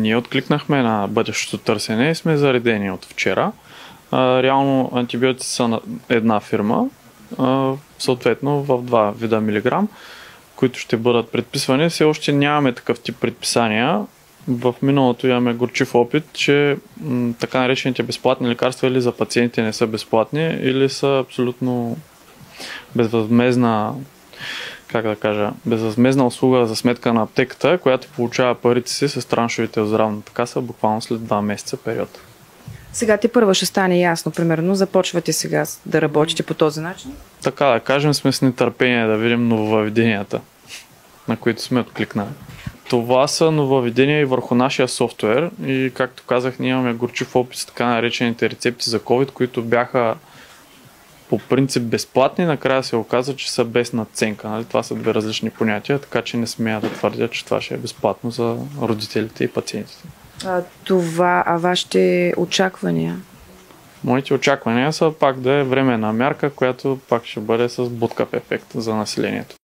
Ние откликнахме на бъдещото търсене и сме заредени от вчера. Реално антибиотици са на една фирма, съответно в 2 вида милиграм, които ще бъдат предписвани. Все още нямаме такъв тип предписания. В миналото имаме горчив опит, че така наречените безплатни лекарства или за пациентите не са безплатни, или са абсолютно безвъзмезна, безвъзмезна услуга за сметка на аптеката, която получава парите си с траншовете от здравната каса буквално след 2 месеца период. Сега ти първо ще стане ясно, примерно, започвате сега да работите по този начин? Така да кажем, сме с нетърпение да видим нововъведенията, на които сме откликнали. Това са нововведения и върху нашия софтуер и, както казах, ние имаме горчив опит с така наречените рецепти за COVID, които бяха по принцип безплатни, накрая се оказа, че са без надценка. Нали? Това са 2 различни понятия, така че не смея да твърдя, че това ще е безплатно за родителите и пациентите. А вашите очаквания? Моите очаквания са пак да е временна мярка, която пак ще бъде с буткав ефект за населението.